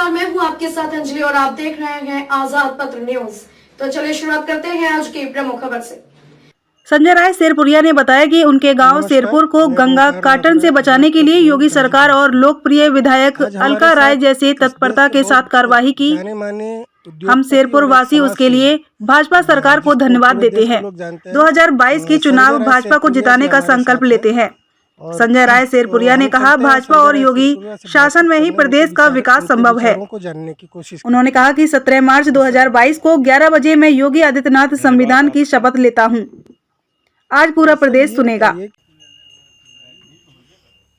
नमस्कार, मैं हूं आपके साथ अंजलि और आप देख रहे हैं आजाद पत्र न्यूज। तो चलिए शुरुआत करते हैं आज की प्रमुख खबर से। संजय राय शेरपुरिया ने बताया कि उनके गांव शेरपुर को गंगा काटन से बचाने के लिए योगी सरकार और लोकप्रिय विधायक अलका राय जैसे तत्परता के साथ कार्रवाई की। हम शेरपुर वासी उसके लिए भाजपा सरकार को धन्यवाद देते हैं। 2022 की चुनाव भाजपा को जिताने का संकल्प लेते हैं। संजय राय शेरपुरिया ने कहा, भाजपा और योगी शासन में ही प्रदेश का विकास संभव है। उन्होंने कहा कि 17 मार्च 2022 को 11 बजे मैं योगी आदित्यनाथ संविधान की शपथ लेता हूं। आज पूरा प्रदेश सुनेगा।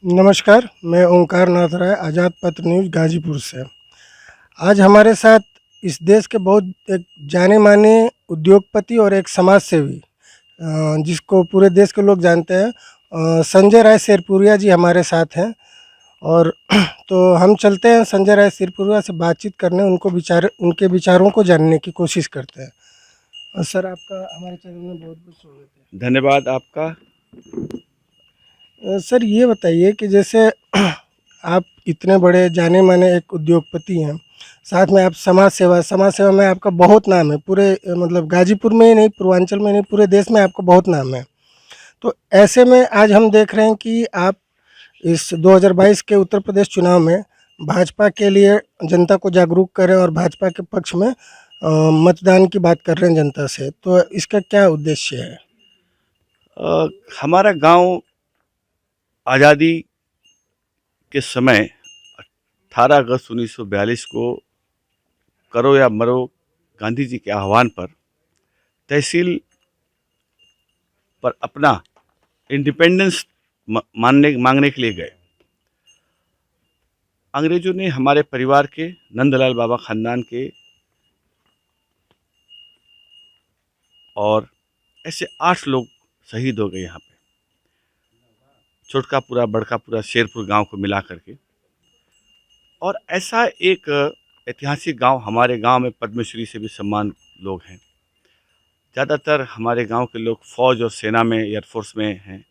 नमस्कार, मैं ओंकार नाथ राय, आजाद पत्र न्यूज गाजीपुर से। आज हमारे साथ इस देश के बहुत एक जाने माने उद्योगपति और एक समाज सेवी जिसको पूरे देश के लोग जानते हैं, संजय राय शेरपुरिया जी हमारे साथ हैं। और तो हम चलते हैं संजय राय शेरपुरिया से बातचीत करने, उनके विचारों को जानने की कोशिश करते हैं। सर, आपका हमारे चैनल में बहुत बहुत स्वागत है। धन्यवाद आपका। सर, ये बताइए कि जैसे आप इतने बड़े जाने माने एक उद्योगपति हैं, साथ में आप समाज सेवा में आपका बहुत नाम है। पूरे मतलब गाजीपुर में ही नहीं, पूर्वांचल में नहीं, पूरे देश में आपका बहुत नाम है। तो ऐसे में आज हम देख रहे हैं कि आप इस 2022 के उत्तर प्रदेश चुनाव में भाजपा के लिए जनता को जागरूक करें और भाजपा के पक्ष में मतदान की बात कर रहे हैं जनता से। तो इसका क्या उद्देश्य है? हमारा गांव आज़ादी के समय 18 अगस्त 1942 को करो या मरो गांधी जी के आह्वान पर तहसील पर अपना इंडिपेंडेंस मांगने के लिए गए। अंग्रेजों ने हमारे परिवार के नंदलाल बाबा खानदान के और ऐसे 8 लोग शहीद हो गए यहाँ पे, छोटकापुरा, बड़कापुरा, शेरपुर गांव को मिला करके। और ऐसा एक ऐतिहासिक गांव, हमारे गांव में पद्मश्री से भी सम्मान लोग हैं। ज़्यादातर हमारे गांव के लोग फौज और सेना में, एयरफोर्स में हैं,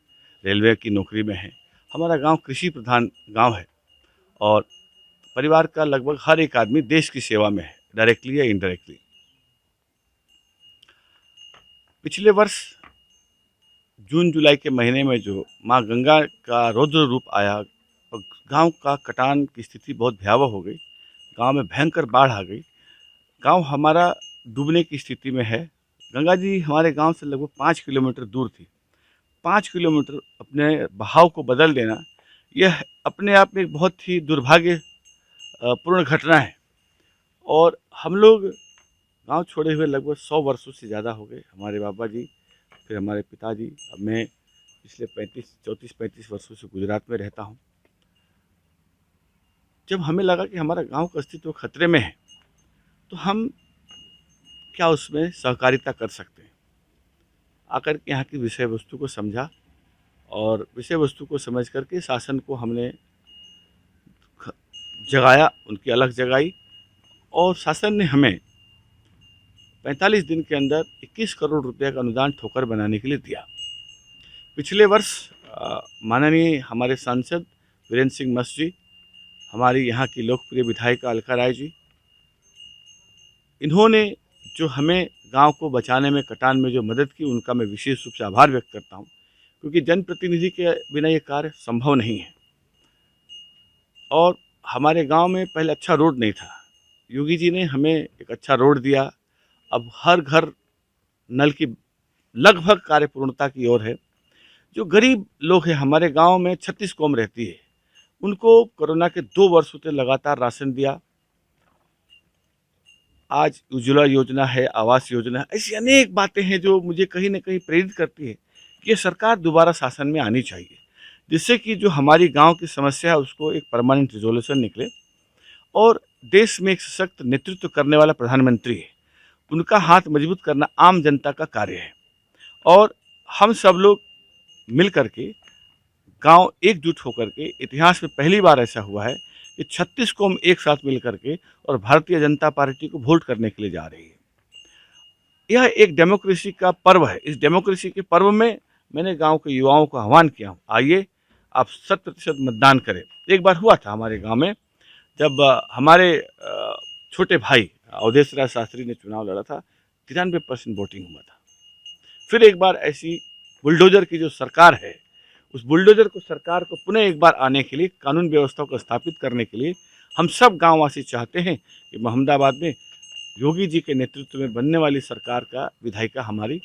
रेलवे की नौकरी में हैं। हमारा गांव कृषि प्रधान गांव है और परिवार का लगभग हर एक आदमी देश की सेवा में है, डायरेक्टली या इनडायरेक्टली। पिछले वर्ष जून जुलाई के महीने में जो माँ गंगा का रौद्र रूप आया और गांव का कटान की स्थिति बहुत भयावह हो गई। गांव में भयंकर बाढ़ आ गई। गांव हमारा डूबने की स्थिति में है। गंगा जी हमारे गांव से लगभग 5 किलोमीटर दूर थी। 5 किलोमीटर अपने बहाव को बदल देना, यह अपने आप में एक बहुत ही दुर्भाग्यपूर्ण घटना है। और हम लोग गांव छोड़े हुए लगभग 100 वर्षों से ज़्यादा हो गए। हमारे बाबा जी, फिर हमारे पिताजी, अब मैं पिछले 34-35 वर्षों से गुजरात में रहता हूं। जब हमें लगा कि हमारा गांव का अस्तित्व खतरे में है, तो हम क्या उसमें सहकारिता कर सकते हैं। आकर के यहाँ की विषय वस्तु को समझा और विषय वस्तु को समझ करके शासन को हमने जगाया, उनकी अलग जगाई। और शासन ने हमें 45 दिन के अंदर 21 करोड़ रुपए का अनुदान ठोकर बनाने के लिए दिया। पिछले वर्ष माननीय हमारे सांसद वीरेंद्र सिंह मस्त जी, हमारी यहाँ की लोकप्रिय विधायिका अलका राय जी, इन्होंने जो हमें गांव को बचाने में, कटान में जो मदद की, उनका मैं विशेष रूप से आभार व्यक्त करता हूं, क्योंकि जनप्रतिनिधि के बिना ये कार्य संभव नहीं है। और हमारे गांव में पहले अच्छा रोड नहीं था। योगी जी ने हमें एक अच्छा रोड दिया। अब हर घर नल की लगभग कार्य पूर्णता की ओर है। जो गरीब लोग हैं हमारे गांव में, 36 कौम रहती है, उनको कोरोना के 2 वर्षों से लगातार राशन दिया। आज उज्ज्वला योजना है, आवास योजना है, ऐसी अनेक बातें हैं जो मुझे कहीं ना कहीं प्रेरित करती है कि ये सरकार दोबारा शासन में आनी चाहिए, जिससे कि जो हमारी गांव की समस्या है उसको एक परमानेंट रिजोल्यूशन निकले। और देश में एक सशक्त नेतृत्व करने वाला प्रधानमंत्री है, उनका हाथ मजबूत करना आम जनता का कार्य है। और हम सब लोग मिल करके, गांव एकजुट होकर के, इतिहास में पहली बार ऐसा हुआ है कि 36 कौम एक साथ मिल करके और भारतीय जनता पार्टी को वोट करने के लिए जा रही है। यह एक डेमोक्रेसी का पर्व है। इस डेमोक्रेसी के पर्व में मैंने गांव के युवाओं को आह्वान किया, आइए आप 100% मतदान करें। एक बार हुआ था हमारे गांव में, जब हमारे छोटे भाई अवधेश राज शास्त्री ने चुनाव लड़ा था 93% वोटिंग हुआ था। फिर एक बार ऐसी बुलडोजर की जो सरकार है, उस बुलडोजर को सरकार को पुनः एक बार आने के लिए, कानून व्यवस्था को स्थापित करने के लिए हम सब गांववासी चाहते हैं कि मोहम्मदाबाद में योगी जी के नेतृत्व में बनने वाली सरकार का विधायिका हमारी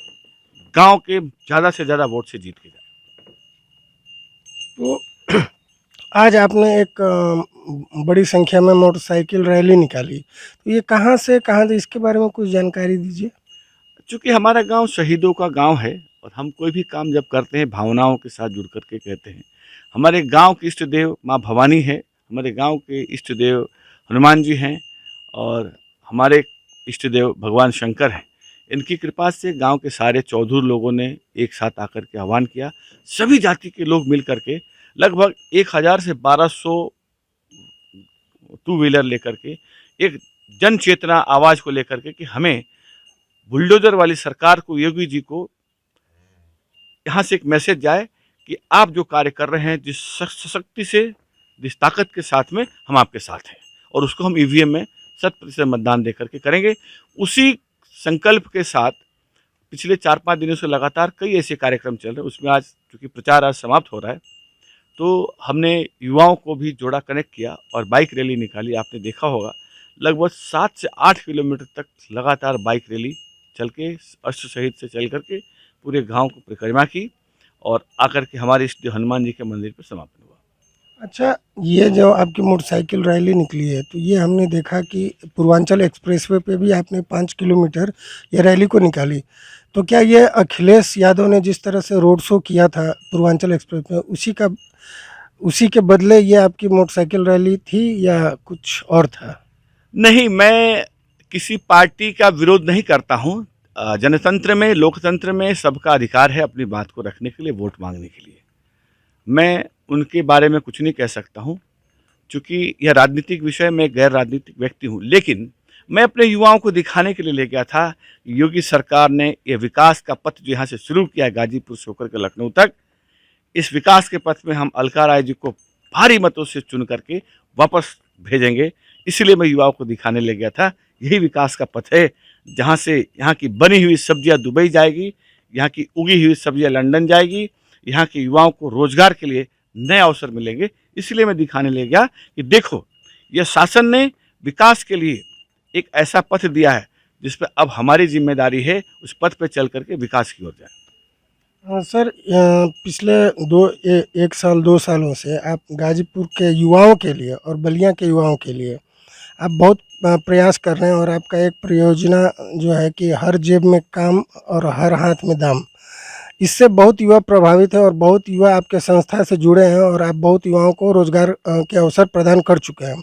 गांव के ज़्यादा से ज़्यादा वोट से जीत के जाए। तो आज आपने एक बड़ी संख्या में मोटरसाइकिल रैली निकाली, तो ये कहाँ से कहाँ तक, इसके बारे में कुछ जानकारी दीजिए। चूँकि हमारा गांव शहीदों का गांव है और हम कोई भी काम जब करते हैं भावनाओं के साथ जुड़ करके कहते हैं। हमारे गांव के इष्ट देव माँ भवानी है, हमारे गांव के इष्ट देव हनुमान जी हैं और हमारे इष्ट देव भगवान शंकर हैं। इनकी कृपा से गांव के सारे चौधर लोगों ने एक साथ आकर के आह्वान किया। सभी जाति के लोग मिल करके लगभग 1000 से 1200 टू व्हीलर लेकर के एक जन चेतना आवाज़ को लेकर के कि हमें बुलडोजर वाली सरकार को, योगी जी को यहाँ से एक मैसेज जाए कि आप जो कार्य कर रहे हैं, जिस शक्ति से, जिस ताकत के साथ में, हम आपके साथ हैं और उसको हम ईवीएम में 100% मतदान दे करके करेंगे। उसी संकल्प के साथ पिछले 4-5 दिनों से लगातार कई ऐसे कार्यक्रम चल रहे हैं। उसमें आज चूँकि प्रचार आज समाप्त हो रहा है, तो हमने युवाओं को भी जोड़ा, कनेक्ट किया और बाइक रैली निकाली। आपने देखा होगा लगभग 7 से 8 किलोमीटर तक लगातार बाइक रैली चल के अष्ट शहीद से चल करके पूरे गांव को परिक्रमा की और आकर के हमारे इष्ट हनुमान जी के मंदिर पर समापन हुआ। अच्छा, ये जो आपकी मोटरसाइकिल रैली निकली है, तो ये हमने देखा कि पूर्वांचल एक्सप्रेसवे पे भी आपने 5 किलोमीटर ये रैली को निकाली। तो क्या ये अखिलेश यादव ने जिस तरह से रोड शो किया था पूर्वांचल एक्सप्रेस में, उसी के बदले ये आपकी मोटरसाइकिल रैली थी या कुछ और था? नहीं, मैं किसी पार्टी का विरोध नहीं करता हूँ। जनतंत्र में, लोकतंत्र में सबका अधिकार है अपनी बात को रखने के लिए, वोट मांगने के लिए। मैं उनके बारे में कुछ नहीं कह सकता हूँ क्योंकि यह राजनीतिक विषय, मैं गैर राजनीतिक व्यक्ति हूँ। लेकिन मैं अपने युवाओं को दिखाने के लिए ले गया था योगी सरकार ने ये विकास का पथ जो यहाँ से शुरू किया है गाजीपुर से होकर के लखनऊ तक, इस विकास के पथ में हम अलका राय जी को भारी मतों से चुन करके वापस भेजेंगे। इसलिए मैं युवाओं को दिखाने ले गया था यही विकास का पथ है, जहाँ से यहाँ की बनी हुई सब्जियाँ दुबई जाएगी, यहाँ की उगी हुई सब्जियाँ लंदन जाएगी, यहाँ के युवाओं को रोजगार के लिए नए अवसर मिलेंगे। इसलिए मैं दिखाने ले गया कि देखो, यह शासन ने विकास के लिए एक ऐसा पथ दिया है जिस पर अब हमारी जिम्मेदारी है उस पथ पर चल करके विकास की ओर जाए। सर, पिछले 1 साल 2 सालों से आप गाजीपुर के युवाओं के लिए और बलिया के युवाओं के लिए आप बहुत प्रयास कर रहे हैं और आपका एक परियोजना जो है कि हर जेब में काम और हर हाथ में दाम, इससे बहुत युवा प्रभावित है और बहुत युवा आपके संस्था से जुड़े हैं और आप बहुत युवाओं को रोजगार के अवसर प्रदान कर चुके हैं।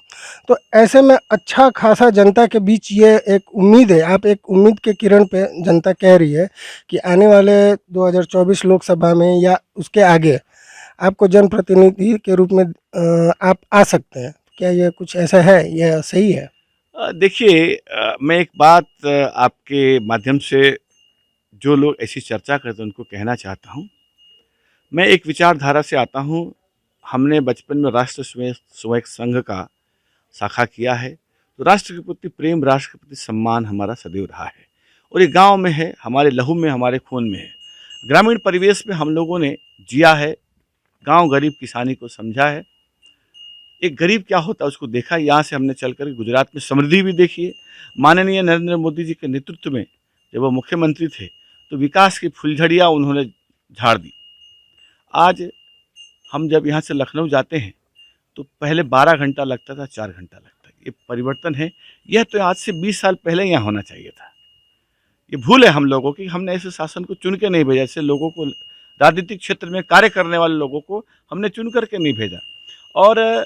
तो ऐसे में अच्छा खासा जनता के बीच ये एक उम्मीद है, आप एक उम्मीद के किरण पे जनता कह रही है कि आने वाले 2024 लोकसभा में या उसके आगे आपको जनप्रतिनिधि के रूप में आप आ सकते हैं। क्या ये कुछ ऐसा है, यह सही है? देखिए, मैं एक बात आपके माध्यम से जो लोग ऐसी चर्चा करते हैं उनको कहना चाहता हूँ। मैं एक विचारधारा से आता हूँ। हमने बचपन में राष्ट्र स्वयं संघ का शाखा किया है, तो राष्ट्र के प्रति प्रेम, राष्ट्र के प्रति सम्मान हमारा सदैव रहा है और ये गांव में है, हमारे लहू में, हमारे खून में है। ग्रामीण परिवेश में हम लोगों ने जिया है, गांव गरीब किसानी को समझा है, एक गरीब क्या होता है उसको देखा। यहाँ से हमने चल कर गुजरात में समृद्धि भी देखी है। माननीय नरेंद्र मोदी जी के नेतृत्व में जब वो मुख्यमंत्री थे तो विकास की फुलझड़ियाँ उन्होंने झाड़ दी। आज हम जब यहाँ से लखनऊ जाते हैं तो पहले 12 घंटा लगता था, 4 घंटा लगता है। ये परिवर्तन है। यह तो आज से 20 साल पहले यहाँ होना चाहिए था। ये भूल है हम लोगों की, हमने ऐसे शासन को चुन के नहीं भेजा। ऐसे लोगों को, राजनीतिक क्षेत्र में कार्य करने वाले लोगों को हमने चुन करके नहीं भेजा। और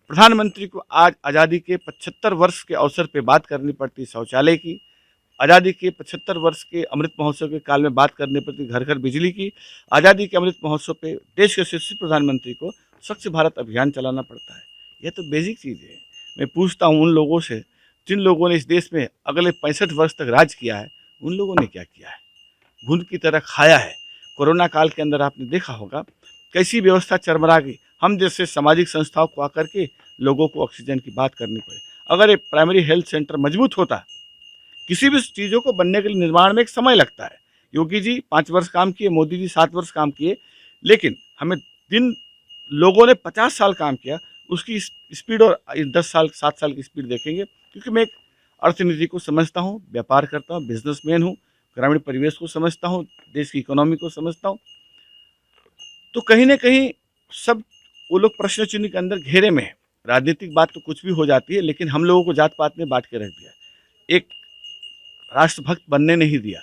प्रधानमंत्री को आज आज़ादी के 75 वर्ष के अवसर पे बात करनी पड़ती शौचालय की, आज़ादी के 75 वर्ष के अमृत महोत्सव के काल में बात करने पड़ती घर घर बिजली की, आज़ादी के अमृत महोत्सव पे देश के यशस्वी प्रधानमंत्री को स्वच्छ भारत अभियान चलाना पड़ता है। यह तो बेसिक चीज़ है। मैं पूछता हूँ उन लोगों से जिन लोगों ने इस देश में अगले 65 वर्ष तक राज किया है, उन लोगों ने क्या किया है? घुन की तरह खाया है। कोरोना काल के अंदर आपने देखा होगा कैसी व्यवस्था चरमरा गई। हम जैसे सामाजिक संस्थाओं को आकर के लोगों को ऑक्सीजन की बात करनी पड़े। अगर एक प्राइमरी हेल्थ सेंटर मजबूत होता, किसी भी चीज़ों को बनने के लिए निर्माण में एक समय लगता है। योगी जी 5 वर्ष काम किए, मोदी जी 7 वर्ष काम किए, लेकिन हमें जिन लोगों ने 50 साल काम किया उसकी स्पीड और 10 साल 7 साल की स्पीड देखेंगे। क्योंकि मैं एक अर्थनीति को समझता हूँ, व्यापार करता हूँ, बिजनेसमैन हूँ, ग्रामीण परिवेश को समझता हूँ, देश की इकोनॉमी को समझता हूँ। तो कहीं ना कहीं सब वो लोग प्रश्न चिन्ह के अंदर घेरे में है। राजनीतिक बात तो कुछ भी हो जाती है, लेकिन हम लोगों को जात पात में बांट के रख दिया, एक राष्ट्रभक्त बनने नहीं दिया,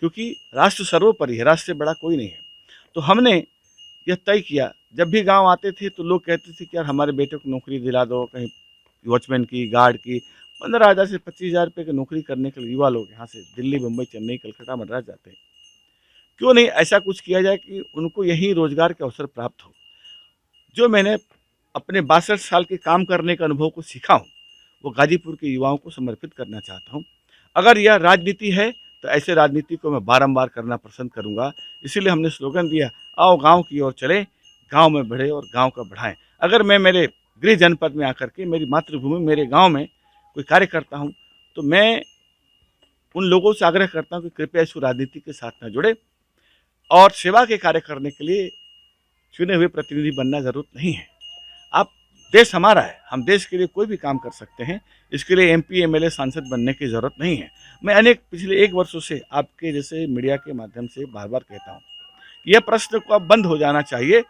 क्योंकि राष्ट्र सर्वोपरि है, राष्ट्र से बड़ा कोई नहीं है। तो हमने यह तय किया, जब भी गांव आते थे तो लोग कहते थे कि यार हमारे बेटे को नौकरी दिला दो, कहीं वॉचमैन की, गार्ड की। 15,000 से 25,000 रुपये की नौकरी करने के लिए युवा लोग यहाँ से दिल्ली, मुंबई, चेन्नई, कलकत्ता, मद्रास जाते हैं। क्यों नहीं ऐसा कुछ किया जाए कि उनको यहीं रोजगार के अवसर प्राप्त हो। जो मैंने अपने 62 साल के काम करने के अनुभव को सीखा हूँ, वो गाजीपुर के युवाओं को समर्पित करना चाहता हूँ। अगर यह राजनीति है तो ऐसे राजनीति को मैं बारंबार करना पसंद करूँगा। इसीलिए हमने स्लोगन दिया, आओ गांव की ओर चले, गांव में बढ़े और गांव का बढ़ाएं। अगर मैं मेरे गृह जनपद में आकर के, मेरी मातृभूमि, मेरे गांव में कोई कार्य करता हूं, तो मैं उन लोगों से आग्रह करता हूं कि कृपया इस राजनीति के साथ न जुड़े और सेवा के कार्य करने के लिए चुने हुए प्रतिनिधि बनना जरूरत नहीं है। आप, देश हमारा है, हम देश के लिए कोई भी काम कर सकते हैं। इसके लिए MP, MLA, सांसद बनने की जरूरत नहीं है। मैं पिछले 1 वर्षों से आपके जैसे मीडिया के माध्यम से बार बार कहता हूँ, यह प्रश्न को अब बंद हो जाना चाहिए।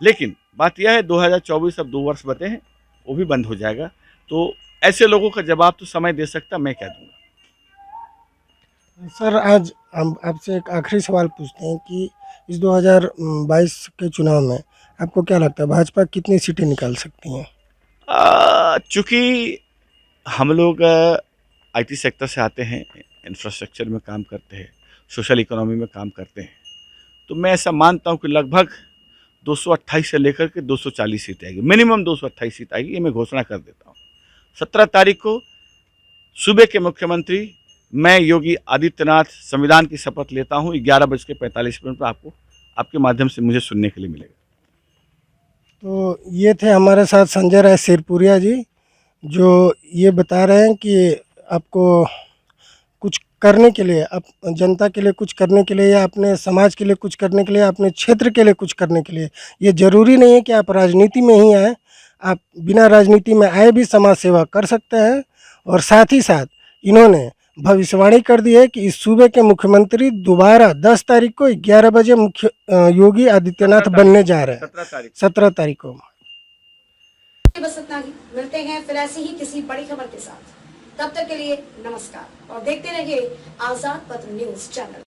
लेकिन बात यह है 2024 अब 2 वर्ष बचे हैं, वो भी बंद हो जाएगा। तो ऐसे लोगों का जवाब तो समय दे सकता, मैं क्या दूंगा। सर, आज हम आपसे एक आखिरी सवाल पूछते हैं कि इस 2022 के चुनाव में आपको क्या लगता है भाजपा कितनी सीटें निकाल सकती हैं? चूँकि हम लोग IT सेक्टर से आते हैं, इंफ्रास्ट्रक्चर में काम करते हैं, सोशल इकोनॉमी में काम करते हैं, तो मैं ऐसा मानता हूँ कि लगभग 228 से लेकर के 240 सीट आएगी, मिनिमम 228 सीट आएगी, ये मैं घोषणा कर देता हूँ। 17 तारीख को सूबे के मुख्यमंत्री मैं योगी आदित्यनाथ संविधान की शपथ लेता हूँ। 11:45 पर आपको आपके माध्यम से मुझे सुनने के लिए मिलेगा। तो ये थे हमारे साथ संजय राय सिरपुरिया जी, जो ये बता रहे हैं कि आपको कुछ करने के लिए, आप जनता के लिए कुछ करने के लिए या अपने समाज के लिए कुछ करने के लिए, अपने क्षेत्र के लिए कुछ करने के लिए, ये ज़रूरी नहीं है कि आप राजनीति में ही आए, आप बिना राजनीति में आए भी समाज सेवा कर सकते हैं। और साथ ही साथ इन्होंने भविष्यवाणी कर दी है कि इस सूबे के मुख्यमंत्री दोबारा 10 तारीख को 11 बजे योगी आदित्यनाथ बनने जा रहे हैं, 17 तारीख को। बस इतना ही, मिलते हैं फिर ऐसी ही किसी बड़ी खबर के साथ। तब तक के लिए नमस्कार और देखते रहिए आजाद पत्र न्यूज चैनल।